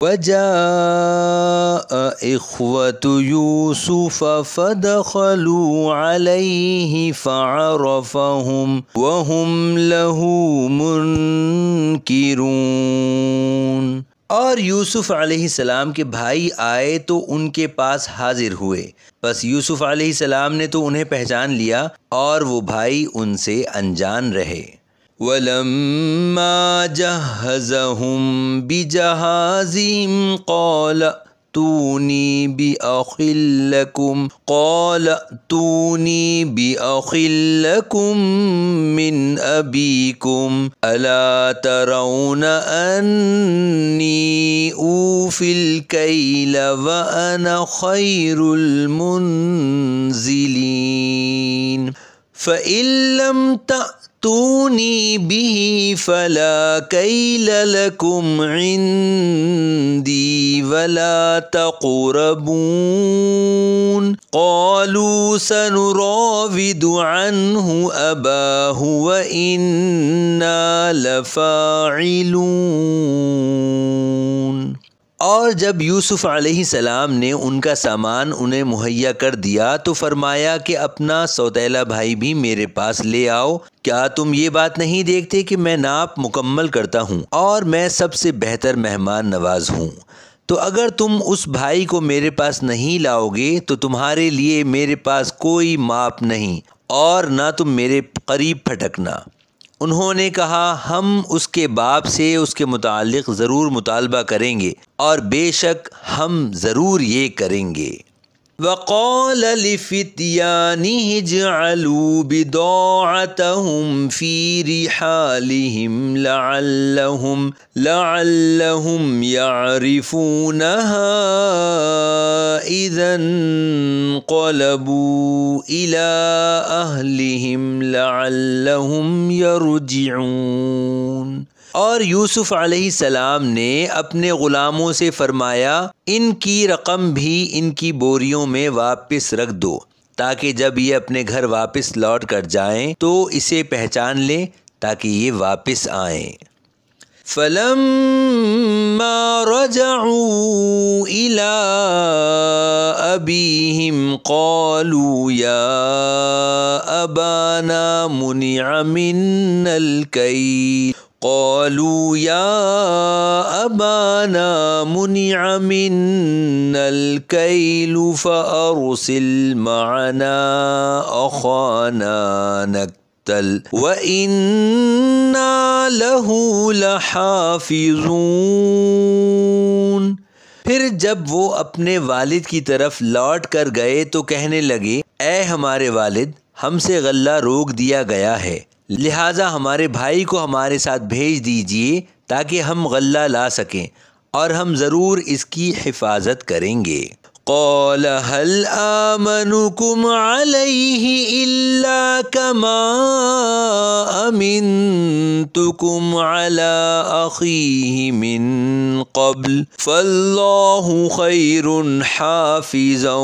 وَجَاءَ إِخْوَةُ يُوسُفَ فَدَخَلُوا عَلَيْهِ فَعَرَفَهُمْ وَهُمْ لَهُ مُنْكِرُونَ۔ اور یوسف علیہ السلام کے بھائی آئے تو ان کے پاس حاضر ہوئے، بس یوسف علیہ السلام نے تو انہیں پہچان لیا اور وہ بھائی ان سے انجان رہے۔ وَلَمَّا جَهَّزَهُم بِجَهَازِهِمْ قَالَ ائْتُونِي بِأَخٍ لَكُم مِّنْ أَبِيكُمْ أَلَا تَرَوْنَ أَنِّي أُوفِي الْكَيْلَ وَأَنَا خَيْرُ الْمُنزِلِينَ فَإِن لَّمْ تَأْتُونِي بِهِ فَلَا كَيْلَ لَكُمْ عِندِي وَلَا تَقْرَبُونَ قَالُوا سَنُرَاوِدُ عَنْهُ أَبَاهُ وَإِنَّا لَفَاعِلُونَ۔ اور جب یوسف علیہ السلام نے ان کا سامان انہیں مہیا کر دیا تو فرمایا کہ اپنا سوتیلا بھائی بھی میرے پاس لے آؤ، کیا تم یہ بات نہیں دیکھتے کہ میں ناپ مکمل کرتا ہوں اور میں سب سے بہتر مہمان نواز ہوں؟ تو اگر تم اس بھائی کو میرے پاس نہیں لاؤ گے تو تمہارے لیے میرے پاس کوئی ماپ نہیں اور نہ تم میرے قریب پھٹکنا۔ انہوں نے کہا ہم اس کے باپ سے اس کے متعلق ضرور مطالبہ کریں گے اور بے شک ہم ضرور یہ کریں گے۔ وَقَالَ لِفِتْيَانِهِ اجْعَلُوا بِضَاعَتَهُمْ فِي رِحَالِهِمْ لَعَلَّهُمْ يَعْرِفُونَهَا إِذَا انقَلَبُوا إِلَىٰ أَهْلِهِمْ لَعَلَّهُمْ يَرْجِعُونَ۔ اور یوسف علیہ السلام نے اپنے غلاموں سے فرمایا ان کی رقم بھی ان کی بوریوں میں واپس رکھ دو تاکہ جب یہ اپنے گھر واپس لوٹ کر جائیں تو اسے پہچان لیں تاکہ یہ واپس آئیں۔ فَلَمَّا رَجَعُوا إِلَىٰ أَبِيهِمْ قَالُوا يَا أَبَانَا مُنِعَ مِنَّا الْكَيْلُ فَأَرْسِلْ مَعَنَا أَخَانَا نَكْتَلْ وَإِنَّا لَهُ لَحَافِظُونَ۔ پھر جب وہ اپنے والد کی طرف لوٹ کر گئے تو کہنے لگے اے ہمارے والد، ہم سے غلہ روک دیا گیا ہے، لہٰذا ہمارے بھائی کو ہمارے ساتھ بھیج دیجیے تاکہ ہم غلہ لا سکیں اور ہم ضرور اس کی حفاظت کریں گے۔ قَالَ هَلْ آمَنُكُمْ عَلَيْهِ إِلَّا كَمَا أَمِنْتُكُمْ عَلَىٰ أَخِيهِ مِنْ قَبْلُ فَاللَّهُ خَيْرٌ حَافِظًا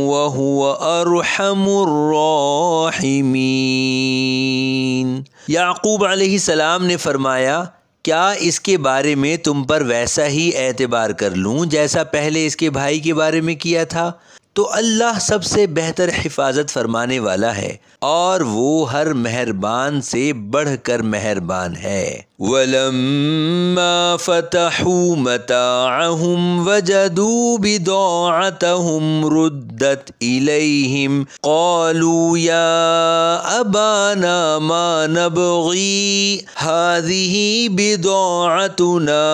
وَهُوَ أَرْحَمُ الرَّاحِمِينَ۔ یعقوب علیہ السلام نے فرمایا کیا اس کے بارے میں تم پر ویسا ہی اعتبار کر لوں جیسا پہلے اس کے بھائی کے بارے میں کیا تھا؟ تو اللہ سب سے بہتر حفاظت فرمانے والا ہے اور وہ ہر مہربان سے بڑھ کر مہربان ہے۔ وَلَمَّا فَتَحُوا مَتَاعَهُمْ وَجَدُوا بِضَاعَتَهُمْ رُدَّتْ إِلَيْهِمْ قَالُوا يَا أَبَانَا مَا نَبْغِي هَٰذِهِ بِضَاعَتُنَا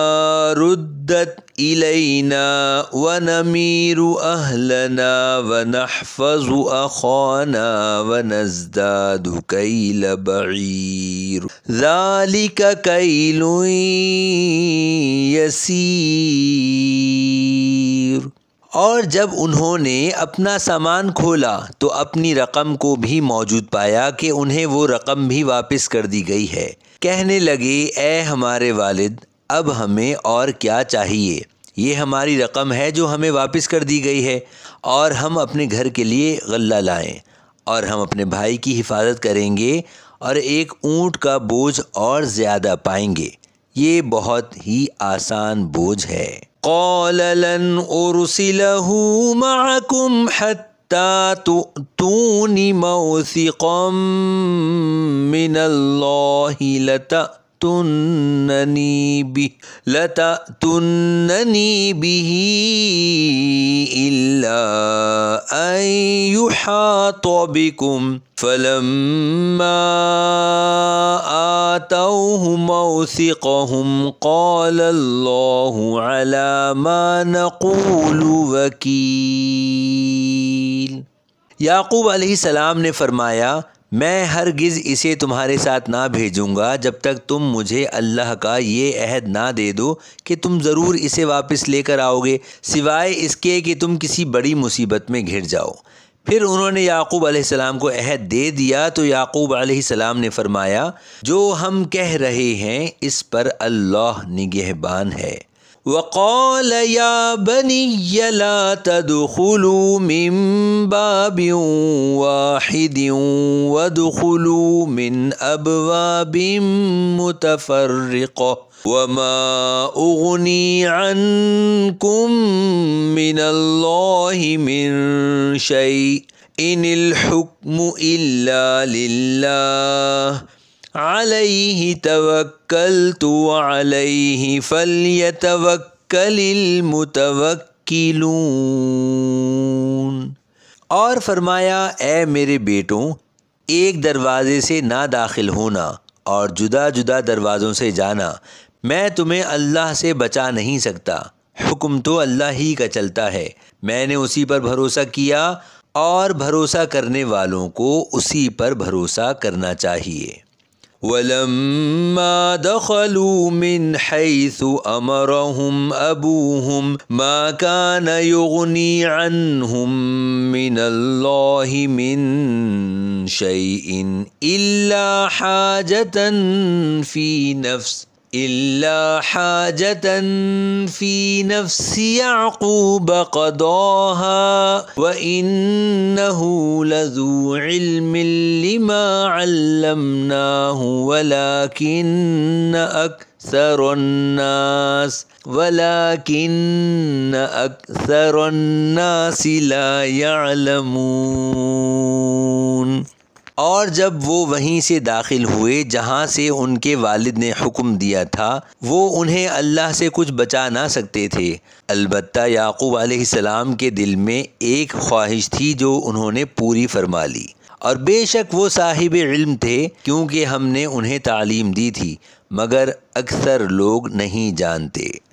رُدَّتْ إِلَيْنَا وَنَمِيرُ أَهْلَنَا وَنَحْفَظُ أَخَانَا وَنَزْدَادُ كَيْلَ بَعِيرٍ ذَلِكَ كَيْلٌ يَسِيرٌ۔ اور جب انہوں نے اپنا سامان کھولا تو اپنی رقم کو بھی موجود پایا کہ انہیں وہ رقم بھی واپس کر دی گئی ہے۔ کہنے لگے اے ہمارے والد، اب ہمیں اور کیا چاہیے؟ یہ ہماری رقم ہے جو ہمیں واپس کر دی گئی ہے اور ہم اپنے گھر کے لیے غلہ لائیں اور ہم اپنے بھائی کی حفاظت کریں گے اور ایک اونٹ کا بوجھ اور زیادہ پائیں گے۔ یہ بہت ہی آسان بوجھ ہے۔ قال لن أرسله معكم حتى تؤتون موثقا من الله لتأتونني به إلا أن يحاط بكم فلما آتوه موثقهم قال الله على ما نقول وکیل۔ یعقوب علیہ السلام نے فرمایا میں ہرگز اسے تمہارے ساتھ نہ بھیجوں گا جب تک تم مجھے اللہ کا یہ عہد نہ دے دو کہ تم ضرور اسے واپس لے کر آؤ گے، سوائے اس کے کہ تم کسی بڑی مصیبت میں گھر جاؤ۔ پھر انہوں نے یعقوب علیہ السلام کو عہد دے دیا تو یعقوب علیہ السلام نے فرمایا جو ہم کہہ رہے ہیں اس پر اللہ نگہبان ہے۔ وقال يا بني لا تدخلوا من باب واحد وادخلوا من أبواب متفرقة وما أغني عنكم من الله من شيء إن الحكم إلا لله علیہ توکلت وعلیہ فلیتوکل المتوکلون۔ اور فرمایا اے میرے بیٹوں ایک دروازے سے نہ داخل ہونا اور جدا جدا دروازوں سے جانا، میں تمہیں اللہ سے بچا نہیں سکتا، حکم تو اللہ ہی کا چلتا ہے، میں نے اسی پر بھروسہ کیا اور بھروسہ کرنے والوں کو اسی پر بھروسہ کرنا چاہیے۔ وَلَمَّا دَخَلُوا مِنْ حَيْثُ أَمَرَهُمْ أَبُوهُمْ مَا كَانَ يُغْنِي عَنْهُمْ مِنَ اللَّهِ مِنْ شَيْءٍ إِلَّا حَاجَةً فِي نَفْسِ يَعْقُوبَ قَضَاهَا وَإِنَّهُ لَذُو عِلْمٍ لِمَا عَلَّمْنَاهُ وَلَكِنَّ أَكْثَرَ النَّاسِ لَا يَعْلَمُونَ۔ اور جب وہ وہیں سے داخل ہوئے جہاں سے ان کے والد نے حکم دیا تھا، وہ انہیں اللہ سے کچھ بچا نہ سکتے تھے، البتہ یعقوب علیہ السلام کے دل میں ایک خواہش تھی جو انہوں نے پوری فرما لی، اور بے شک وہ صاحب علم تھے کیونکہ ہم نے انہیں تعلیم دی تھی، مگر اکثر لوگ نہیں جانتے۔